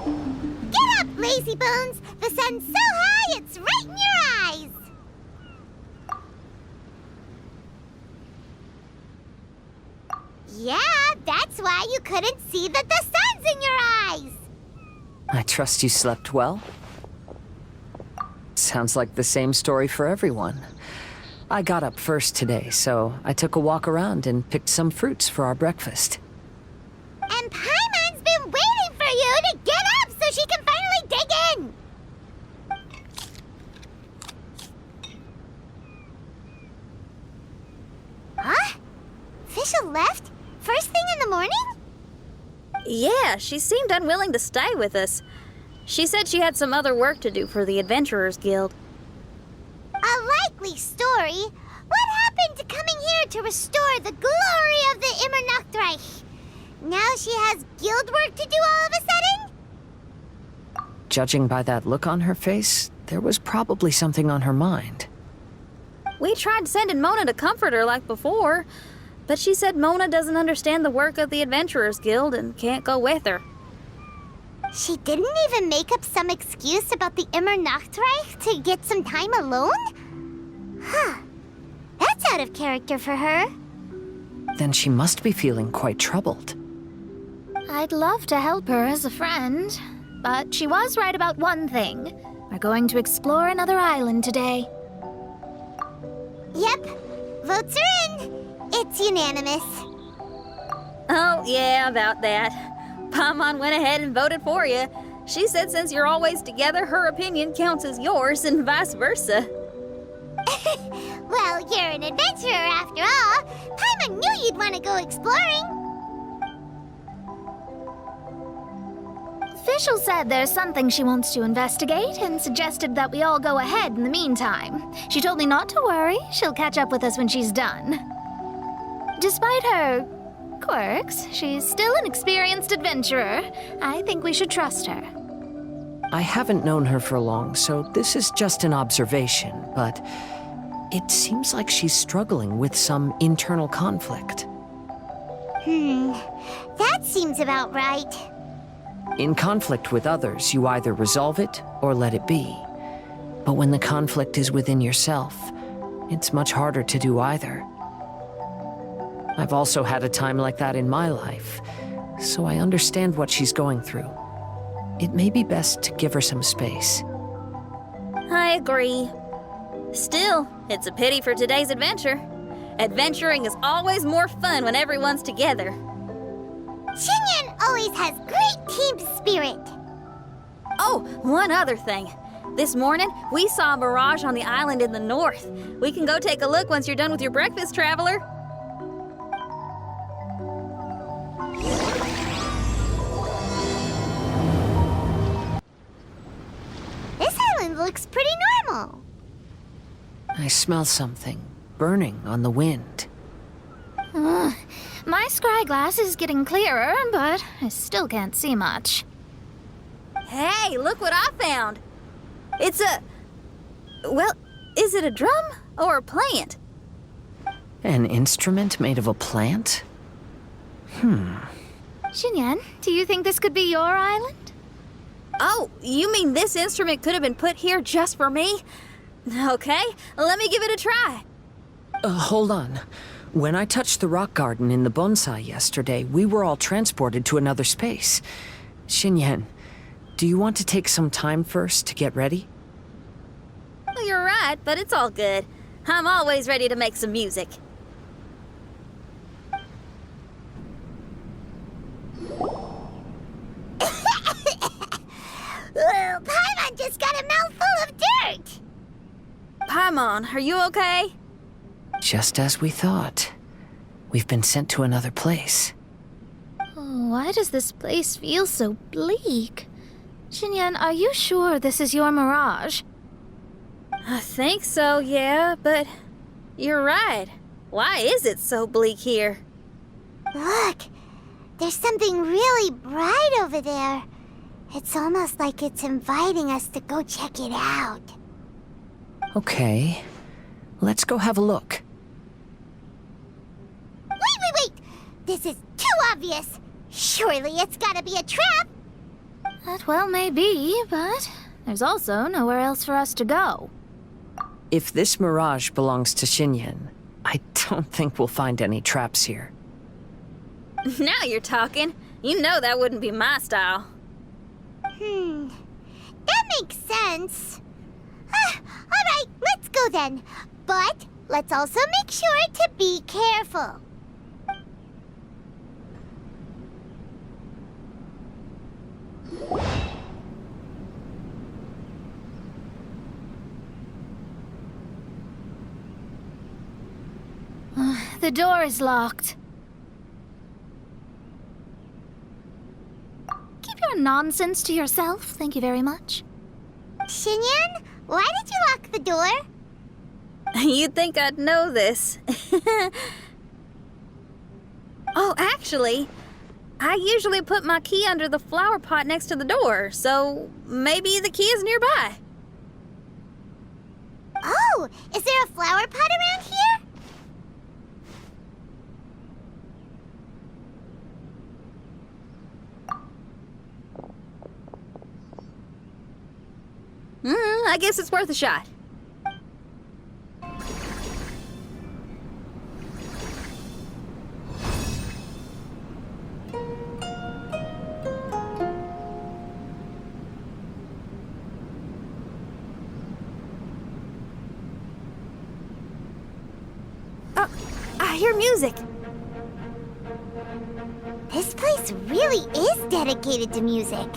Get up, lazy bones! The sun's so high, it's right in your eyes! Yeah, that's why you couldn't see that the sun's in your eyes! I trust you slept well? Sounds like the same story for everyone. I got up first today, so I took a walk around and picked some fruits for our breakfast. And Paimon's been waiting for you to get up so she can finally dig in! Huh? Fisher left? First thing in the morning? Yeah, she seemed unwilling to stay with us. She said she had some other work to do for the Adventurers Guild. A likely story. What happened to coming here to restore the glory of the Immernachtreich? Now she has guild work to do all of a sudden? Judging by that look on her face, there was probably something on her mind. We tried sending Mona to comfort her like before, but she said Mona doesn't understand the work of the Adventurers Guild and can't go with her. She didn't even make up some excuse about the Immernachtreich to get some time alone? Huh. That's out of character for her. Then she must be feeling quite troubled. I'd love to help her as a friend, but she was right about one thing. We're going to explore another island today. Yep. Votes are in. It's unanimous. Oh, yeah, about that. Paimon went ahead and voted for you. She said since you're always together, her opinion counts as yours and vice versa. Well, you're an adventurer after all. Paimon knew you'd want to go exploring. Fischl said there's something she wants to investigate and suggested that we all go ahead in the meantime. She told me not to worry. She'll catch up with us when she's done. Despite her quirks, she's still an experienced adventurer. I think we should trust her. I haven't known her for long, so this is just an observation, but it seems like she's struggling with some internal conflict. That seems about right. In conflict with others, you either resolve it or let it be. But when the conflict is within yourself, it's much harder to do either. I've also had a time like that in my life, so I understand what she's going through. It may be best to give her some space. I agree. Still, it's a pity for today's adventure. Adventuring is always more fun when everyone's together. Xinyan always has great team spirit. Oh, one other thing. This morning, we saw a mirage on the island in the north. We can go take a look once you're done with your breakfast, traveler. This island looks pretty normal. I smell something burning on the wind. My scry glass is getting clearer, but I still can't see much. Hey, look what I found. It's a... well, is it a drum or a plant? An instrument made of a plant? Xinyan, do you think this could be your island? Oh, you mean this instrument could have been put here just for me? Okay, let me give it a try. Hold on. When I touched the rock garden in the bonsai yesterday, we were all transported to another space. Xinyan, do you want to take some time first to get ready? Well, you're right, but it's all good. I'm always ready to make some music. Paimon just got a mouthful of dirt. Paimon, are you okay? Just as we thought. We've been sent to another place. Oh, why does this place feel so bleak? Xinyan, are you sure this is your mirage? I think so, yeah, but you're right. Why is it so bleak here? Look, there's something really bright over there. It's almost like it's inviting us to go check it out. Okay, let's go have a look. Wait! This is too obvious. Surely it's gotta be a trap. That well may be, but there's also nowhere else for us to go. If this mirage belongs to Xinyan, I don't think we'll find any traps here. Now you're talking. You know that wouldn't be my style. That makes sense. Alright, let's go then. But let's also make sure to be careful. The door is locked. Keep your nonsense to yourself, thank you very much. Xinyan, why did you lock the door? You'd think I'd know this. Oh, actually, I usually put my key under the flower pot next to the door, so maybe the key is nearby. Oh, is there a flower pot around here? I guess it's worth a shot. Oh, I hear music. This place really is dedicated to music.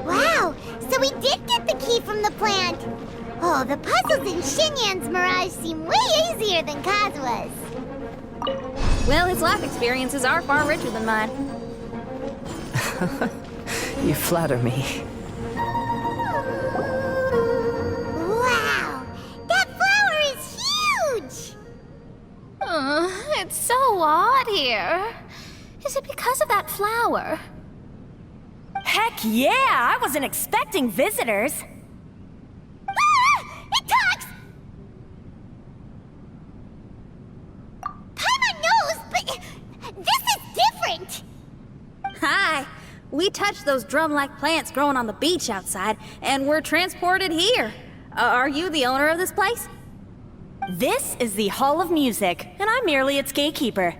Wow, so we did get the key from the plant. Oh, the puzzles in Xinyan's Mirage seem way easier than Kazua's. Well, his life experiences are far richer than mine. You flatter me. Wow, that flower is huge! It's so odd here. Is it because of that flower? Heck yeah! I wasn't expecting visitors. It talks! Paimon knows, but this is different! Hi! We touched those drum-like plants growing on the beach outside, and we're transported here. Are you the owner of this place? This is the Hall of Music, and I'm merely its gatekeeper.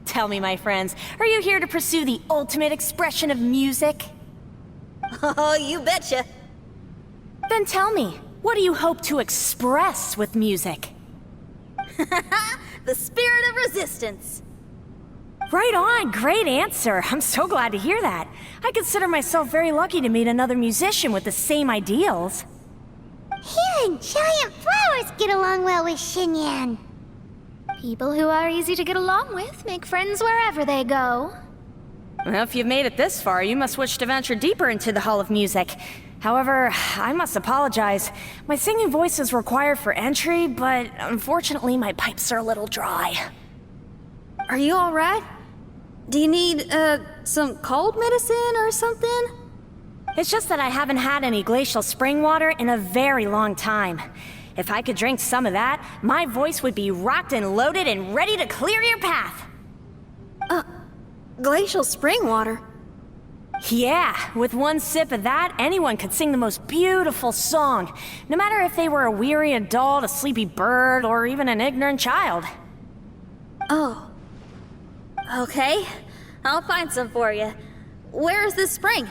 Tell me, my friends, are you here to pursue the ultimate expression of music? Oh, you betcha. Then tell me, what do you hope to express with music? The spirit of resistance. Right on, great answer. I'm so glad to hear that. I consider myself very lucky to meet another musician with the same ideals. Even giant flowers get along well with Xinyan. People who are easy to get along with make friends wherever they go. Well, if you've made it this far, you must wish to venture deeper into the Hall of Music. However, I must apologize. My singing voice is required for entry, but unfortunately my pipes are a little dry. Are you all right? Do you need, some cold medicine or something? It's just that I haven't had any glacial spring water in a very long time. If I could drink some of that, my voice would be rocked and loaded and ready to clear your path. Glacial spring water? Yeah, with one sip of that, anyone could sing the most beautiful song, no matter if they were a weary adult, a sleepy bird, or even an ignorant child. Oh. Okay, I'll find some for you. Where is this spring?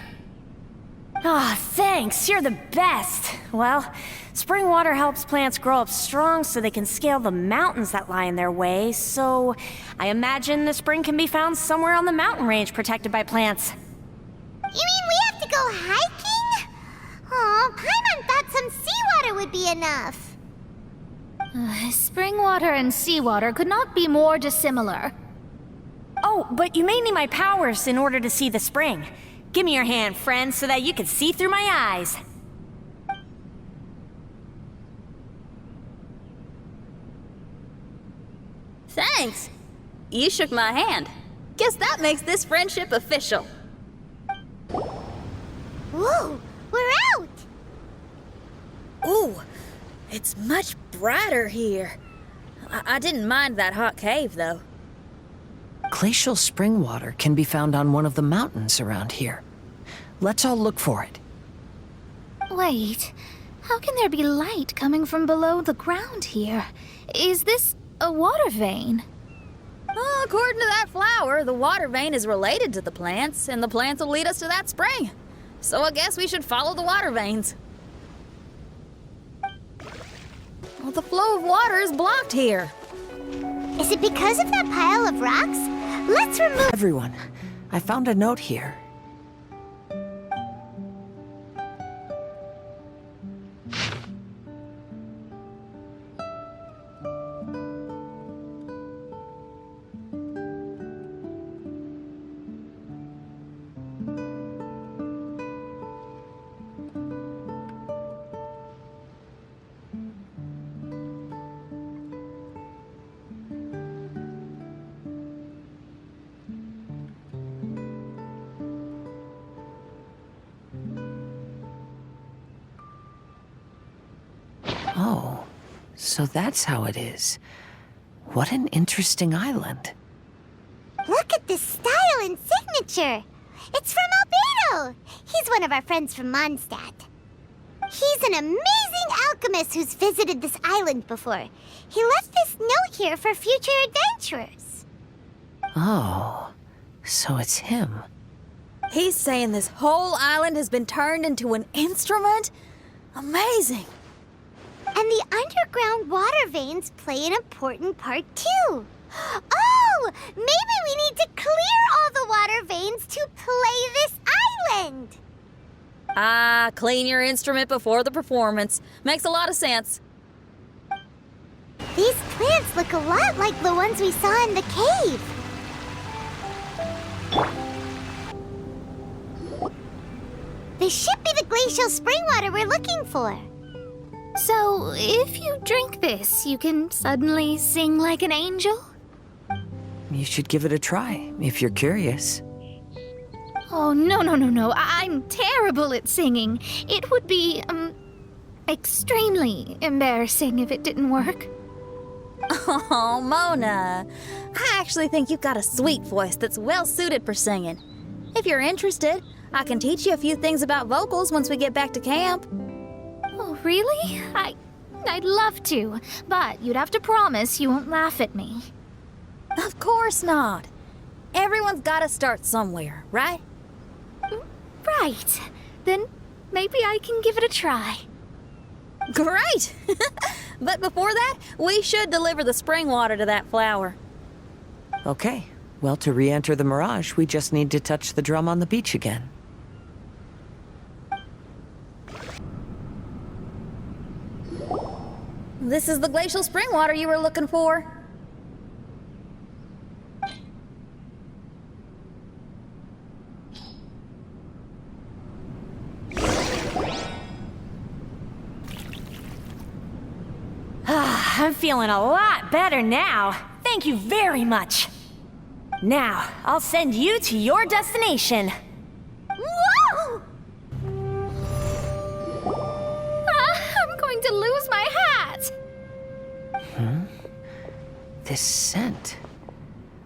Ah, thanks, you're the best. Well, spring water helps plants grow up strong so they can scale the mountains that lie in their way, so I imagine the spring can be found somewhere on the mountain range protected by plants. You mean we have to go hiking? Aw, Paimon thought some seawater would be enough. Spring water and seawater could not be more dissimilar. Oh, but you may need my powers in order to see the spring. Give me your hand, friend, so that you can see through my eyes. Thanks. You shook my hand. Guess that makes this friendship official. Whoa, we're out! Ooh, it's much brighter here. I didn't mind that hot cave, though. Glacial spring water can be found on one of the mountains around here. Let's all look for it. Wait, how can there be light coming from below the ground here? Is this a water vein? Well, according to that flower, the water vein is related to the plants, and the plants will lead us to that spring. So I guess we should follow the water veins. Well, the flow of water is blocked here. Is it because of that pile of rocks? Let's remove... Everyone, I found a note here. Oh, so that's how it is. What an interesting island. Look at this style and signature. It's from Albedo. He's one of our friends from Mondstadt. He's an amazing alchemist who's visited this island before. He left this note here for future adventurers. Oh, so it's him. He's saying this whole island has been turned into an instrument? Amazing. And the underground water veins play an important part too. Oh, maybe we need to clear all the water veins to play this island. Ah, clean your instrument before the performance. Makes a lot of sense. These plants look a lot like the ones we saw in the cave. This should be the glacial spring water we're looking for. So, if you drink this, you can suddenly sing like an angel? You should give it a try, if you're curious. Oh, no. I'm terrible at singing. It would be, extremely embarrassing if it didn't work. Oh, Mona. I actually think you've got a sweet voice that's well suited for singing. If you're interested, I can teach you a few things about vocals once we get back to camp. Oh, really? I'd love to, but you'd have to promise you won't laugh at me. Of course not. Everyone's got to start somewhere, right? Right. Then maybe I can give it a try. Great! But before that, we should deliver the spring water to that flower. Okay, well, to re-enter the mirage, we just need to touch the drum on the beach again. This is the glacial spring water you were looking for. I'm feeling a lot better now. Thank you very much. Now, I'll send you to your destination. Whoa! I'm going to lose my hat. This scent.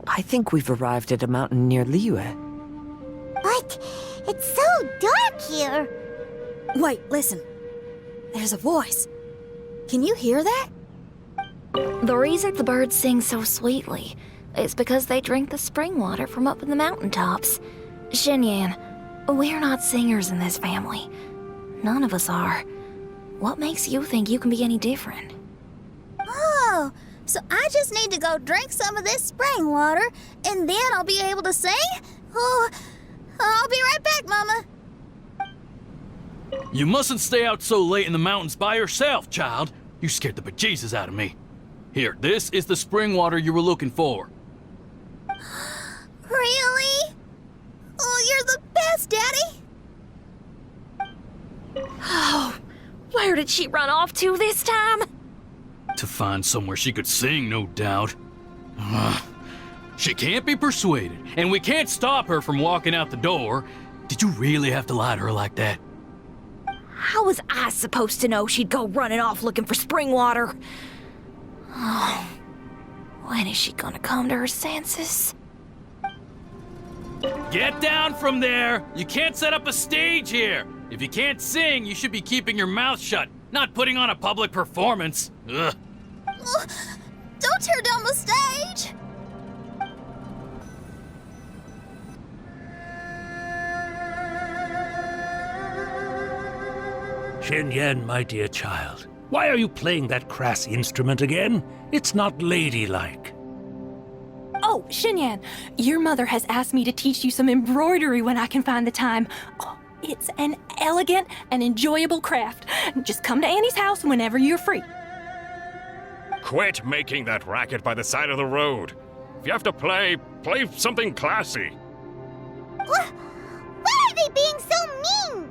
I think we've arrived at a mountain near Liyue. But it's so dark here. Wait, listen. There's a voice. Can you hear that? The reason the birds sing so sweetly is because they drink the spring water from up in the mountaintops. Xinyan, we're not singers in this family. None of us are. What makes you think you can be any different? Oh, so I just need to go drink some of this spring water, and then I'll be able to sing? Oh, I'll be right back, Mama. You mustn't stay out so late in the mountains by yourself, child. You scared the bejesus out of me. Here, this is the spring water you were looking for. Really? Oh, you're the best, Daddy. Oh, where did she run off to this time? To find somewhere she could sing, no doubt. She can't be persuaded, and we can't stop her from walking out the door. Did you really have to lie to her like that? How was I supposed to know she'd go running off looking for spring water? Oh, when is she gonna come to her senses? Get down from there! You can't set up a stage here! If you can't sing, you should be keeping your mouth shut, not putting on a public performance. Ugh. Don't tear down the stage! Shen, my dear child, why are you playing that crass instrument again? It's not ladylike. Oh, Shen, your mother has asked me to teach you some embroidery when I can find the time. Oh, it's an elegant and enjoyable craft. Just come to Annie's house whenever you're free. Quit making that racket by the side of the road. If you have to play something classy. Why are they being so mean?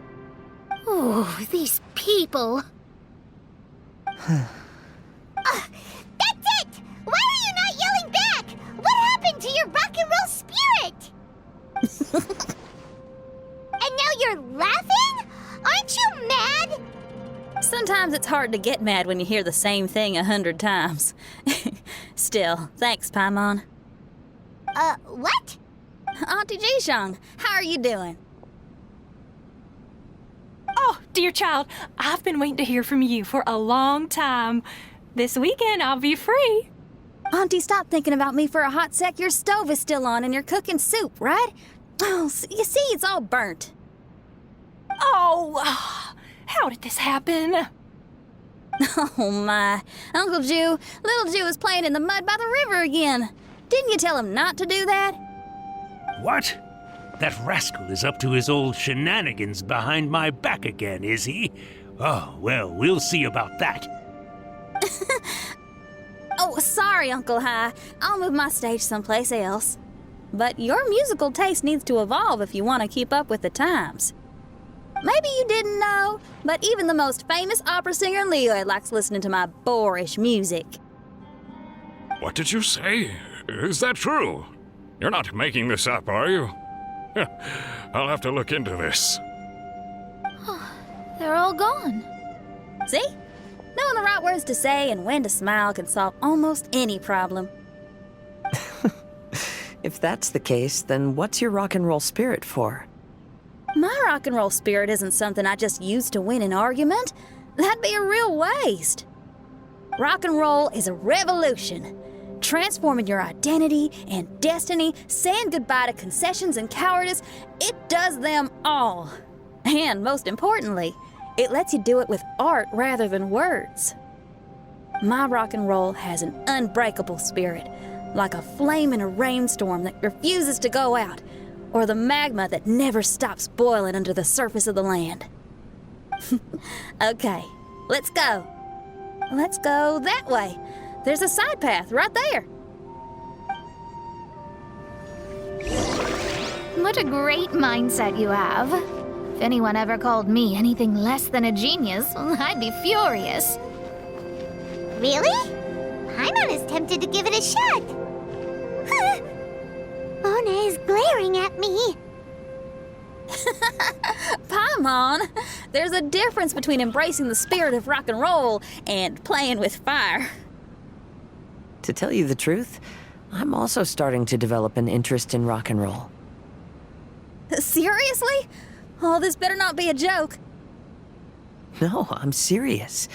Ooh, these people. That's it! Why are you not yelling back? What happened to your rock and roll spirit? And now you're laughing? Aren't you mad? Sometimes it's hard to get mad when you hear the same thing 100 times. Still, thanks, Paimon. What? Auntie Jishang, how are you doing? Oh, dear child, I've been waiting to hear from you for a long time. This weekend, I'll be free. Auntie, stop thinking about me for a hot sec. Your stove is still on and you're cooking soup, right? Oh, you see, it's all burnt. Oh, how did this happen? Oh, my. Uncle Jew, little Jew is playing in the mud by the river again. Didn't you tell him not to do that? What? That rascal is up to his old shenanigans behind my back again, is he? Oh, well, we'll see about that. Oh, sorry, Uncle High. I'll move my stage someplace else. But your musical taste needs to evolve if you want to keep up with the times. Maybe you didn't know, but even the most famous opera singer Leo likes listening to my boorish music. What did you say? Is that true? You're not making this up, are you? I'll have to look into this. They're all gone. See? Knowing the right words to say and when to smile can solve almost any problem. If that's the case, then what's your rock and roll spirit for? My rock and roll spirit isn't something I just use to win an argument. That'd be a real waste. Rock and roll is a revolution. Transforming your identity and destiny, saying goodbye to concessions and cowardice, it does them all. And most importantly, it lets you do it with art rather than words. My rock and roll has an unbreakable spirit, like a flame in a rainstorm that refuses to go out, or the magma that never stops boiling under the surface of the land. Okay, let's go. Let's go that way. There's a side path right there. What a great mindset you have. If anyone ever called me anything less than a genius, I'd be furious. Really? Paimon is tempted to give it a shot. Mona is glaring at me. Paimon, there's a difference between embracing the spirit of rock and roll and playing with fire. To tell you the truth, I'm also starting to develop an interest in rock and roll. Seriously? Oh, this better not be a joke. No, I'm serious.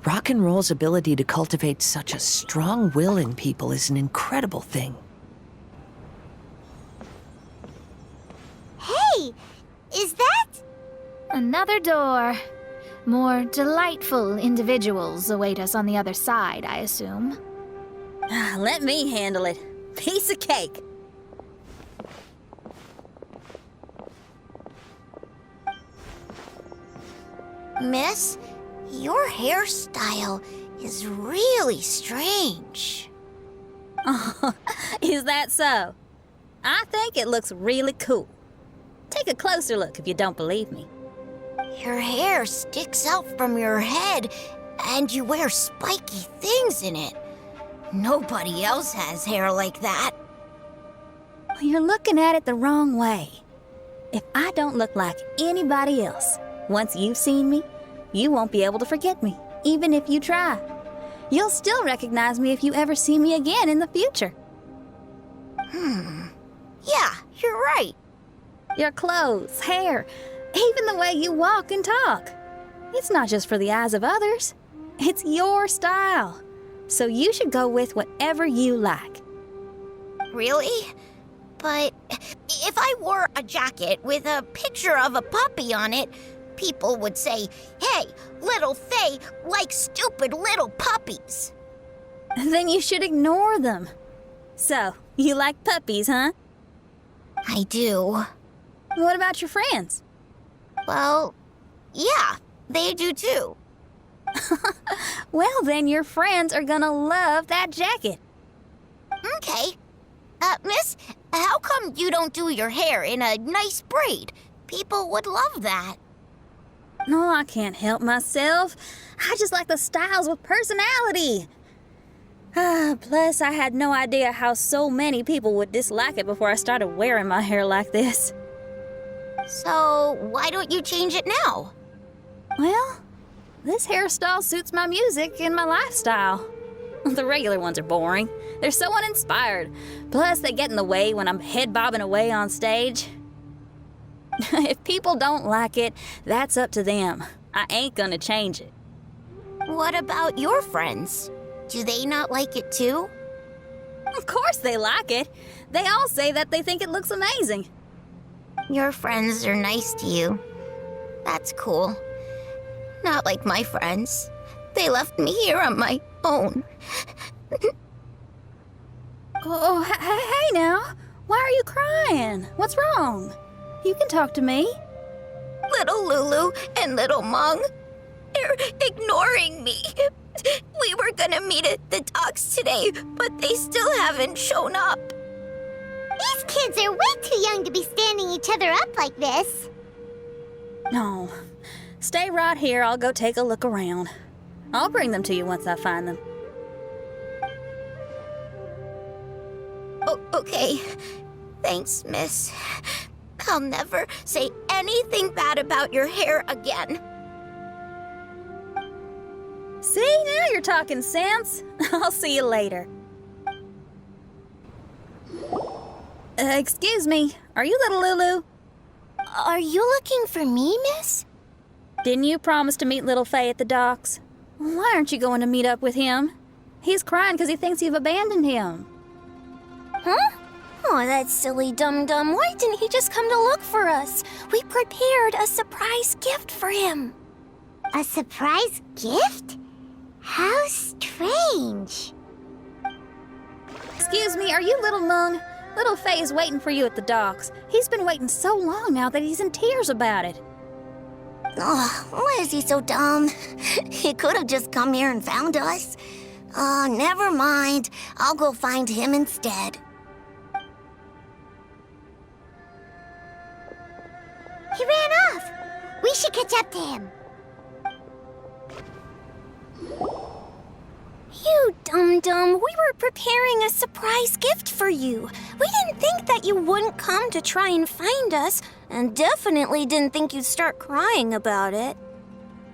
Rock and roll's ability to cultivate such a strong will in people is an incredible thing. Hey, is that? Another door. More delightful individuals await us on the other side, I assume. Let me handle it. Piece of cake. Miss, your hairstyle is really strange. Is that so? I think it looks really cool. Take a closer look if you don't believe me. Your hair sticks out from your head, and you wear spiky things in it. Nobody else has hair like that. You're looking at it the wrong way. If I don't look like anybody else, once you've seen me, you won't be able to forget me, even if you try. You'll still recognize me if you ever see me again in the future. Yeah, you're right. Your clothes, hair, even the way you walk and talk. It's not just for the eyes of others. It's your style. So you should go with whatever you like. Really? But if I wore a jacket with a picture of a puppy on it, people would say, "Hey, little Faye likes stupid little puppies." Then you should ignore them. So, you like puppies, huh? I do. What about your friends? Well, yeah, they do too. Well, then your friends are gonna love that jacket. Okay. Miss, how come you don't do your hair in a nice braid? People would love that. No, I can't help myself. I just like the styles with personality. Plus, I had no idea how so many people would dislike it before I started wearing my hair like this. So, why don't you change it now? Well, this hairstyle suits my music and my lifestyle. The regular ones are boring. They're so uninspired. Plus, they get in the way when I'm head bobbing away on stage. If people don't like it, that's up to them. I ain't gonna change it. What about your friends? Do they not like it too? Of course they like it. They all say that they think it looks amazing. Your friends are nice to you. That's cool. Not like my friends. They left me here on my own. Oh, hey now. Why are you crying? What's wrong? You can talk to me. Little Lulu and little Mung, they're ignoring me. We were gonna meet at the docks today, but they still haven't shown up. These kids are way too young to be standing each other up like this. No. Stay right here. I'll go take a look around. I'll bring them to you once I find them. Oh, okay. Thanks, miss. I'll never say anything bad about your hair again. See, now you're talking sense. I'll see you later. Excuse me. Are you little Lulu? Are you looking for me, miss? Didn't you promise to meet little Faye at the docks? Why aren't you going to meet up with him? He's crying because he thinks you've abandoned him. Huh? Oh, that silly dum-dum. Why didn't he just come to look for us? We prepared a surprise gift for him. A surprise gift? How strange. Excuse me, are you little Mung? Little Faye is waiting for you at the docks. He's been waiting so long now that he's in tears about it. Oh, why is he so dumb? He could have just come here and found us. Oh, never mind. I'll go find him instead. He ran off. We should catch up to him. You dum-dum, we were preparing a surprise gift for you. We didn't think that you wouldn't come to try and find us, and definitely didn't think you'd start crying about it.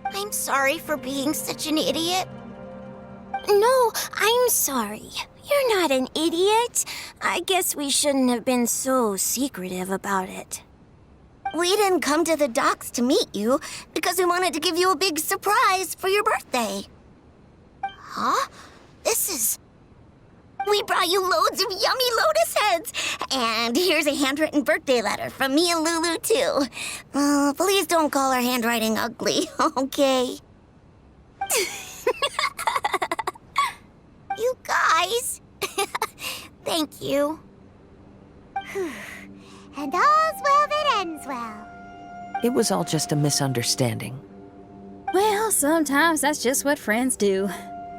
I'm sorry for being such an idiot. No, I'm sorry. You're not an idiot. I guess we shouldn't have been so secretive about it. We didn't come to the docks to meet you because we wanted to give you a big surprise for your birthday. Huh? We brought you loads of yummy lotus heads. And here's a handwritten birthday letter from me and Lulu, too. Please don't call our handwriting ugly, okay? You guys. Thank you. And all's well that ends well. It was all just a misunderstanding. Well, sometimes that's just what friends do.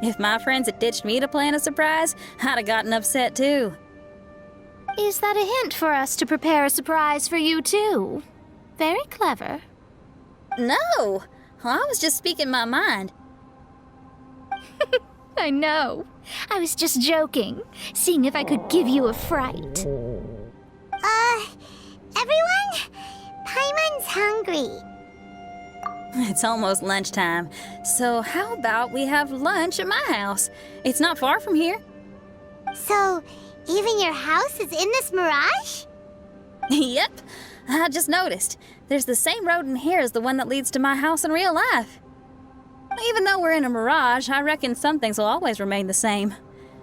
If my friends had ditched me to plan a surprise, I'd have gotten upset too. Is that a hint for us to prepare a surprise for you, too? Very clever. No! I was just speaking my mind. I know. I was just joking, seeing if I could give you a fright. Everyone? Paimon's hungry. It's almost lunchtime, so how about we have lunch at my house? It's not far from here. So, even your house is in this mirage? Yep, I just noticed. There's the same road in here as the one that leads to my house in real life. Even though we're in a mirage, I reckon some things will always remain the same.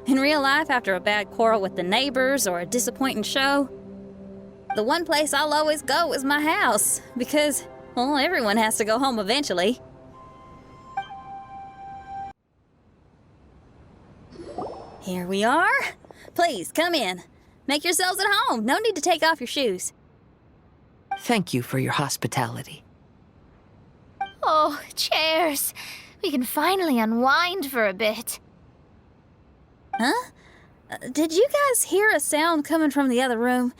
In real life, after a bad quarrel with the neighbors or a disappointing show, the one place I'll always go is my house, because, well, everyone has to go home eventually. Here we are. Please, come in. Make yourselves at home. No need to take off your shoes. Thank you for your hospitality. Oh, chairs. We can finally unwind for a bit. Huh? Did you guys hear a sound coming from the other room?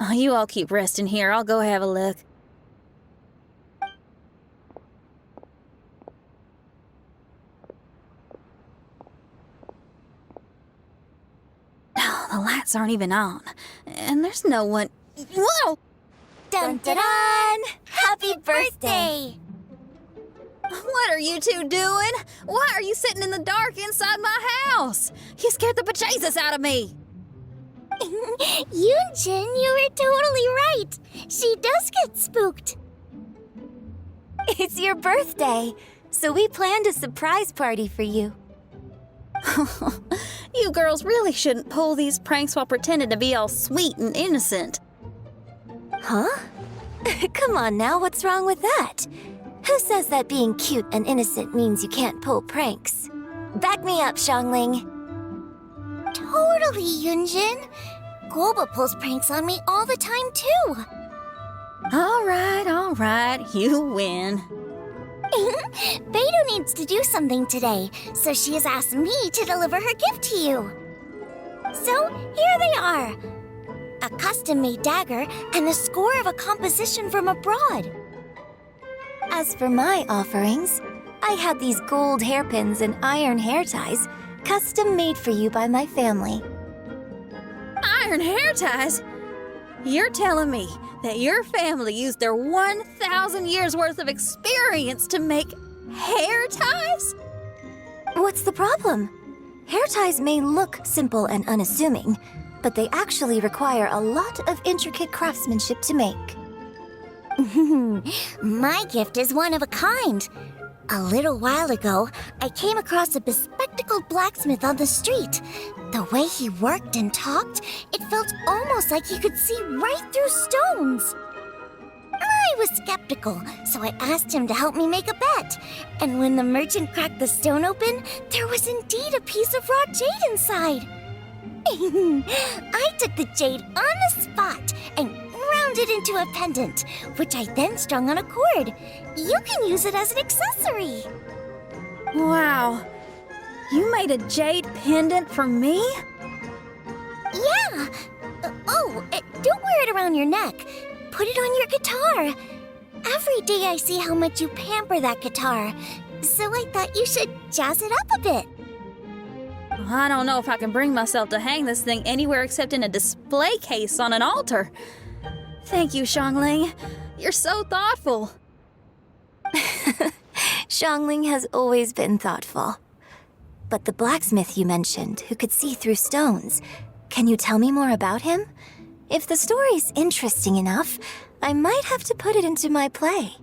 Oh, you all keep resting here. I'll go have a look. Oh, the lights aren't even on. And there's no one... Whoa! Dun dun dun! Happy birthday! What are you two doing? Why are you sitting in the dark inside my house? You scared the bejesus out of me. Yoonjin, you were totally right. She does get spooked. It's your birthday, so we planned a surprise party for you. You girls really shouldn't pull these pranks while pretending to be all sweet and innocent. Huh? Come on now, what's wrong with that? Who says that being cute and innocent means you can't pull pranks? Back me up, Xiangling. Totally, Yoonjin. Guoba pulls pranks on me all the time, too. All right, you win. Beidou needs to do something today, so she has asked me to deliver her gift to you. So, here they are. A custom-made dagger and the score of a composition from abroad. As for my offerings, I had these gold hairpins and iron hair ties, custom made for you by my family. Iron hair ties? You're telling me that your family used their 1,000 years worth of experience to make hair ties? What's the problem? Hair ties may look simple and unassuming, but they actually require a lot of intricate craftsmanship to make. My gift is one of a kind. A little while ago, I came across a bespectacled blacksmith on the street. The way he worked and talked, it felt almost like he could see right through stones. I was skeptical, so I asked him to help me make a bet. And when the merchant cracked the stone open, there was indeed a piece of raw jade inside. I took the jade on the spot and ground it into a pendant, which I then strung on a cord. You can use it as an accessory. Wow. You made a jade pendant for me? Yeah. Don't wear it around your neck. Put it on your guitar. Every day I see how much you pamper that guitar, so I thought you should jazz it up a bit. I don't know if I can bring myself to hang this thing anywhere except in a display case on an altar. Thank you, Xiangling. You're so thoughtful. Xiangling has always been thoughtful. But the blacksmith you mentioned, who could see through stones, can you tell me more about him? If the story's interesting enough, I might have to put it into my play.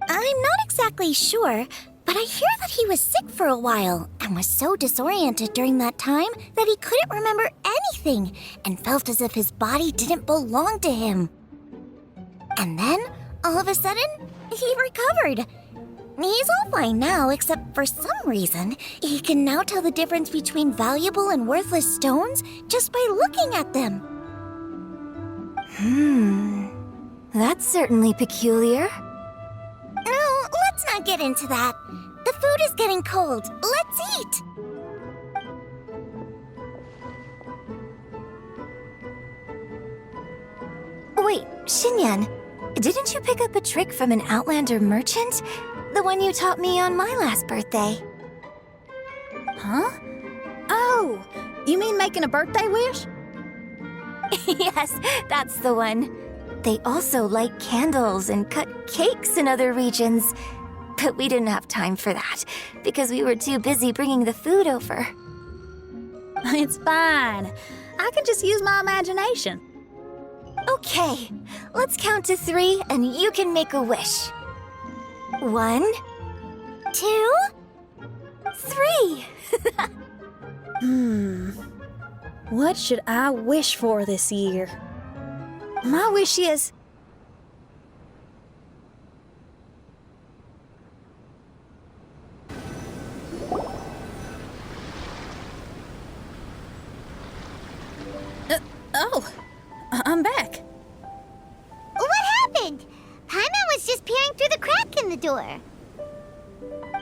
I'm not exactly sure, but I hear that he was sick for a while and was so disoriented during that time that he couldn't remember anything and felt as if his body didn't belong to him. And then, all of a sudden, he recovered. He's all fine now, except for some reason, he can now tell the difference between valuable and worthless stones just by looking at them. That's certainly peculiar. No, let's not get into that. The food is getting cold. Let's eat. Wait, Xinyan, didn't you pick up a trick from an Outlander merchant? The one you taught me on my last birthday. Huh? Oh, you mean making a birthday wish? Yes, that's the one. They also light candles and cut cakes in other regions. But we didn't have time for that, because we were too busy bringing the food over. It's fine. I can just use my imagination. Okay, let's count to 3 and you can make a wish. 1, 2, 3. What should I wish for this year? My wish is... I'm back. What happened? Paimon was just peering through the crack in the door.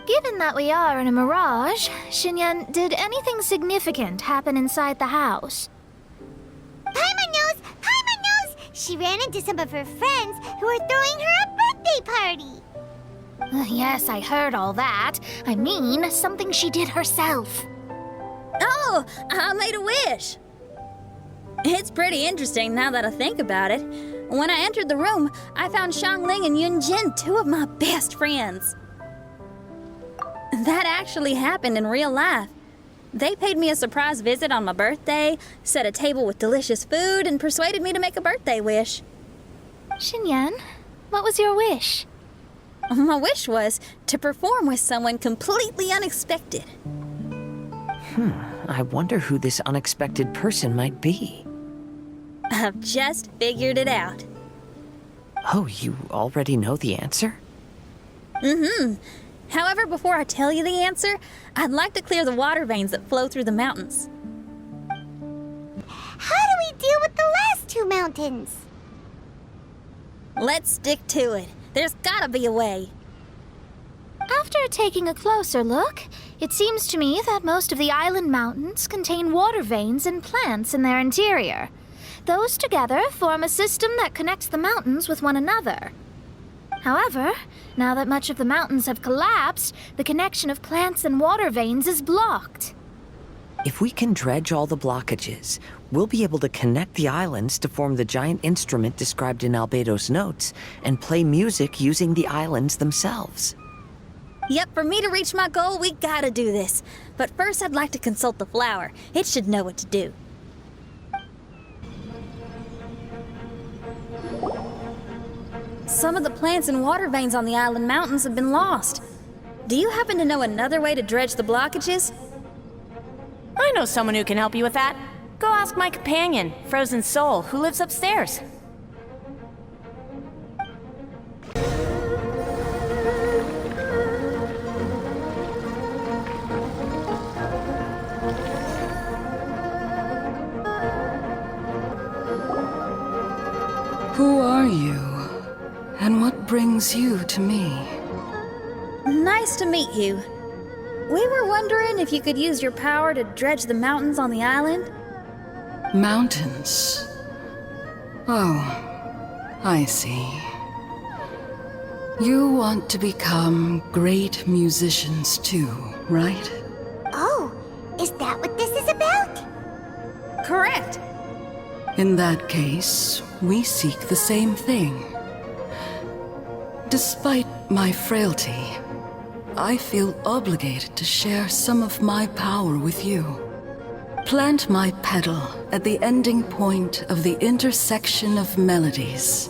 Given that we are in a mirage, Xinyan, did anything significant happen inside the house? Paimon knows! Paimon knows! She ran into some of her friends who were throwing her a birthday party. Yes, I heard all that. I mean, something she did herself. Oh, I made a wish. It's pretty interesting now that I think about it. When I entered the room, I found Xiangling and Yunjin, 2 of my best friends. That actually happened in real life. They paid me a surprise visit on my birthday, set a table with delicious food, and persuaded me to make a birthday wish. Xinyan, what was your wish? My wish was to perform with someone completely unexpected. I wonder who this unexpected person might be. I've just figured it out. Oh, you already know the answer? However, before I tell you the answer, I'd like to clear the water veins that flow through the mountains. How do we deal with the last 2 mountains? Let's stick to it. There's gotta be a way. After taking a closer look, it seems to me that most of the island mountains contain water veins and plants in their interior. Those together form a system that connects the mountains with one another. However, now that much of the mountains have collapsed, the connection of plants and water veins is blocked. If we can dredge all the blockages, we'll be able to connect the islands to form the giant instrument described in Albedo's notes and play music using the islands themselves. Yep, for me to reach my goal, we gotta do this. But first, I'd like to consult the flower. It should know what to do. Some of the plants and water veins on the island mountains have been lost. Do you happen to know another way to dredge the blockages? I know someone who can help you with that. Go ask my companion, Frozen Soul, who lives upstairs. Who are you? And what brings you to me? Nice to meet you. We were wondering if you could use your power to dredge the mountains on the island? Mountains? Oh, I see. You want to become great musicians too, right? Oh, is that what this is about? Correct. In that case, we seek the same thing. Despite my frailty, I feel obligated to share some of my power with you. Plant my petal at the ending point of the intersection of melodies,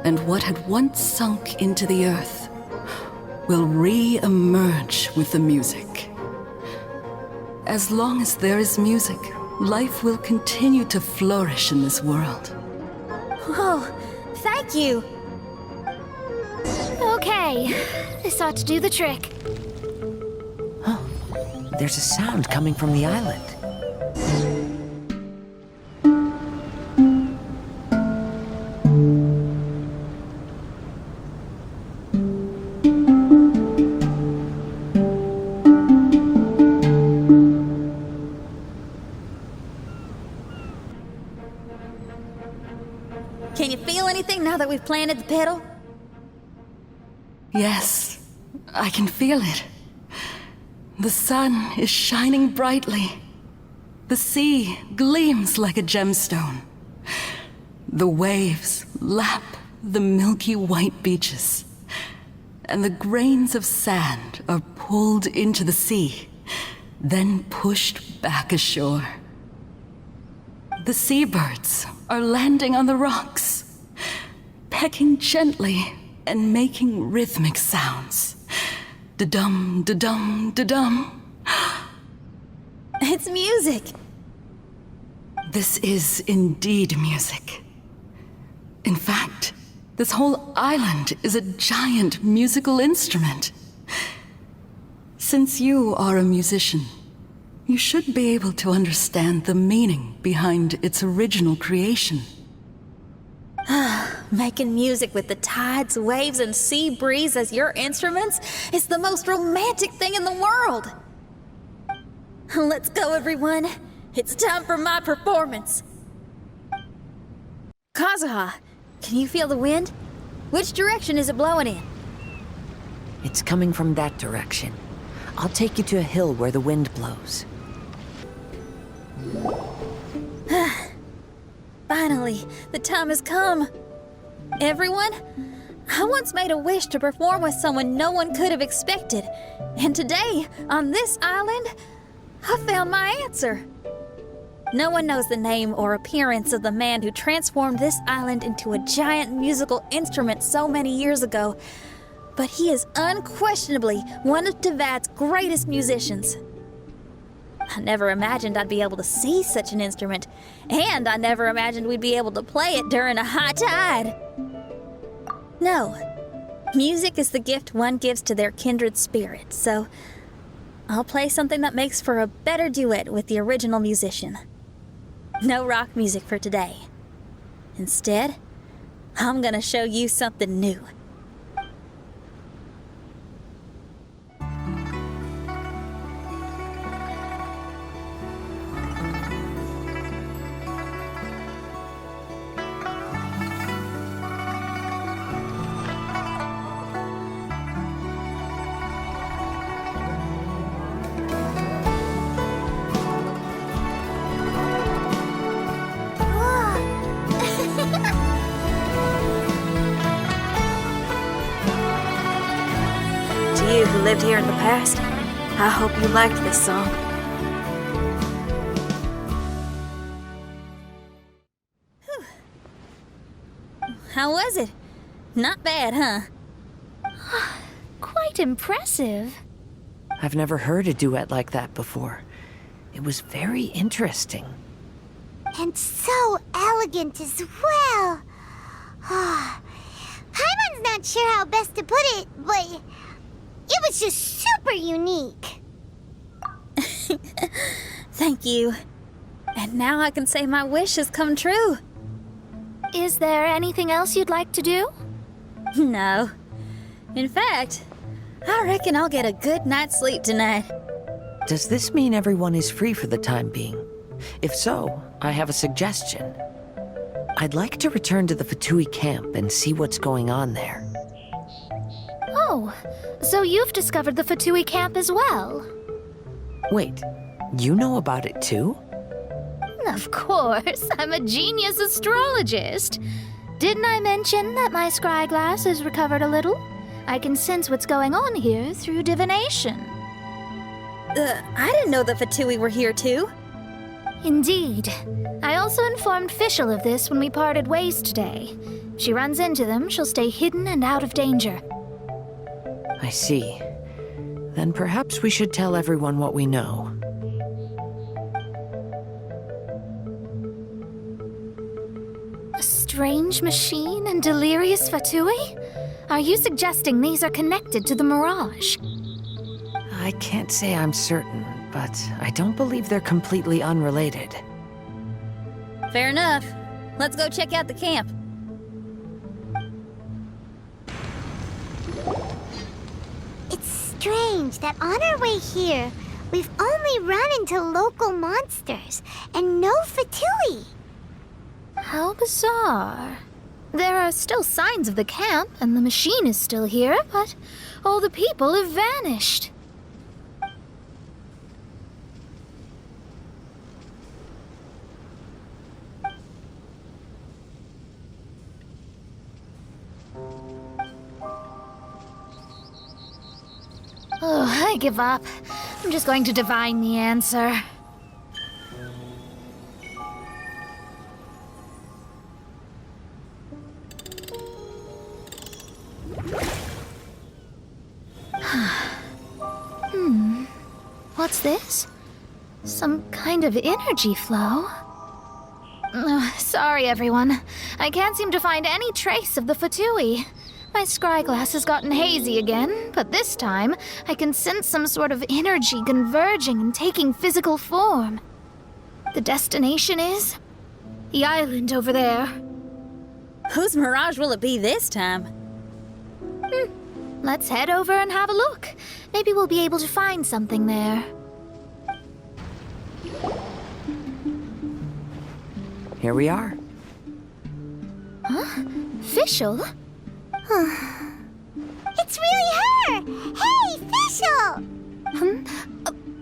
and what had once sunk into the earth will re-emerge with the music. As long as there is music, life will continue to flourish in this world. Oh, thank you. Okay, this ought to do the trick. There's a sound coming from the island. Can you feel anything now that we've planted the petal? Yes, I can feel it. The sun is shining brightly. The sea gleams like a gemstone. The waves lap the milky white beaches. And the grains of sand are pulled into the sea, then pushed back ashore. The seabirds are landing on the rocks, pecking gently and making rhythmic sounds. Da-dum, da-dum, da-dum. It's music. This is indeed music. In fact, this whole island is a giant musical instrument. Since you are a musician, you should be able to understand the meaning behind its original creation. Making music with the tides, waves, and sea breeze as your instruments is the most romantic thing in the world. Let's go, everyone. It's time for my performance. Kazuha, can you feel the wind? Which direction is it blowing in? It's coming from that direction. I'll take you to a hill where the wind blows. Finally, the time has come. Everyone, I once made a wish to perform with someone no one could have expected. And today, on this island, I found my answer. No one knows the name or appearance of the man who transformed this island into a giant musical instrument so many years ago, but he is unquestionably one of Teyvat's greatest musicians. I never imagined I'd be able to see such an instrument, and I never imagined we'd be able to play it during a high tide. No, music is the gift one gives to their kindred spirit, so I'll play something that makes for a better duet with the original musician. No rock music for today. Instead, I'm gonna show you something new. To you who lived here in the past, I hope you liked this song. Whew. How was it? Not bad, huh? Quite impressive. I've never heard a duet like that before. It was very interesting. And so elegant as well. Paimon's not sure how best to put it, but it was just super unique. Thank you. And now I can say my wish has come true. Is there anything else you'd like to do? No. In fact, I reckon I'll get a good night's sleep tonight. Does this mean everyone is free for the time being? If so, I have a suggestion. I'd like to return to the Fatui camp and see what's going on there. Oh, so you've discovered the Fatui camp as well? Wait, you know about it too? Of course, I'm a genius astrologist. Didn't I mention that my scry glass has recovered a little? I can sense what's going on here through divination. I didn't know the Fatui were here too. Indeed. I also informed Fischl of this when we parted ways today. If she runs into them, she'll stay hidden and out of danger. I see. Then perhaps we should tell everyone what we know. A strange machine and delirious Fatui? Are you suggesting these are connected to the Mirage? I can't say I'm certain, but I don't believe they're completely unrelated. Fair enough. Let's go check out the camp. It's strange that on our way here, we've only run into local monsters and no Fatui. How bizarre. There are still signs of the camp, and the machine is still here, but all the people have vanished. Oh, I give up. I'm just going to divine the answer. What's this? Some kind of energy flow? Sorry, everyone. I can't seem to find any trace of the Fatui. My scry glass has gotten hazy again, but this time I can sense some sort of energy converging and taking physical form. The destination is the island over there. Whose mirage will it be this time? Let's head over and have a look. Maybe we'll be able to find something there. Here we are. Fischl? It's really her! Hey, Fischl!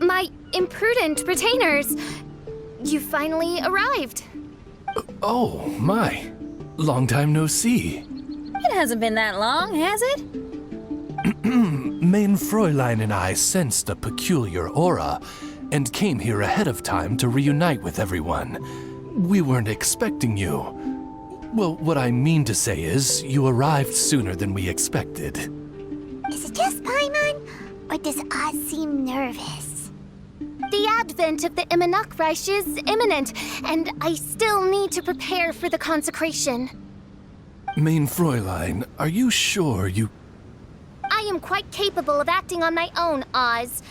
My imprudent retainers. You finally arrived. Oh, my. Long time no see. It hasn't been that long, has it? Main Fräulein and I sensed a peculiar aura and came here ahead of time to reunite with everyone. We weren't expecting you. Well, what I mean to say is, you arrived sooner than we expected. Is it just Paimon? Or does Oz seem nervous? The advent of the Immernachtreich is imminent, and I still need to prepare for the consecration. Main Fräulein, are you sure you... I am quite capable of acting on my own, Oz.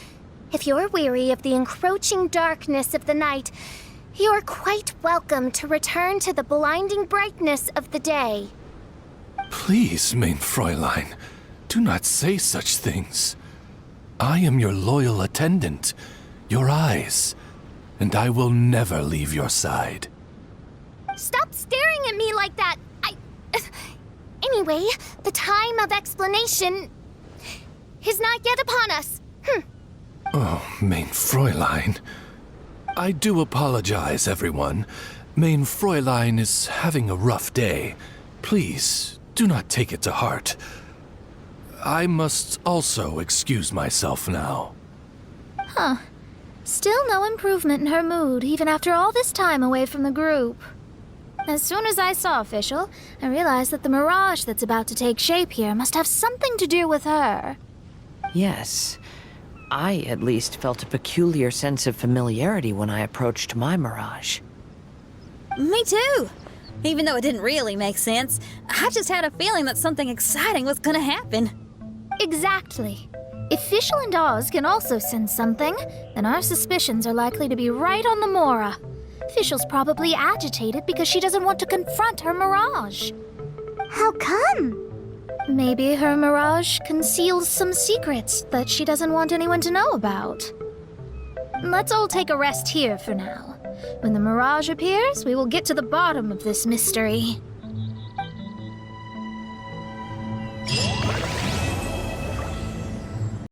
If you're weary of the encroaching darkness of the night, you're quite welcome to return to the blinding brightness of the day. Please, Main Fräulein, do not say such things. I am your loyal attendant, your eyes, and I will never leave your side. Stop staring at me like that! Anyway, the time of explanation is not yet upon us. Oh, Main Fräulein. I do apologize, everyone. Main Fräulein is having a rough day. Please, do not take it to heart. I must also excuse myself now. Still no improvement in her mood, even after all this time away from the group. As soon as I saw Fischl, I realized that the mirage that's about to take shape here must have something to do with her. Yes. I, at least, felt a peculiar sense of familiarity when I approached my mirage. Me too. Even though it didn't really make sense, I just had a feeling that something exciting was gonna happen. Exactly. If Fischl and Oz can also sense something, then our suspicions are likely to be right on the Mora. Fischl's probably agitated because she doesn't want to confront her mirage. How come? Maybe her mirage conceals some secrets that she doesn't want anyone to know about. Let's all take a rest here for now. When the mirage appears, we will get to the bottom of this mystery.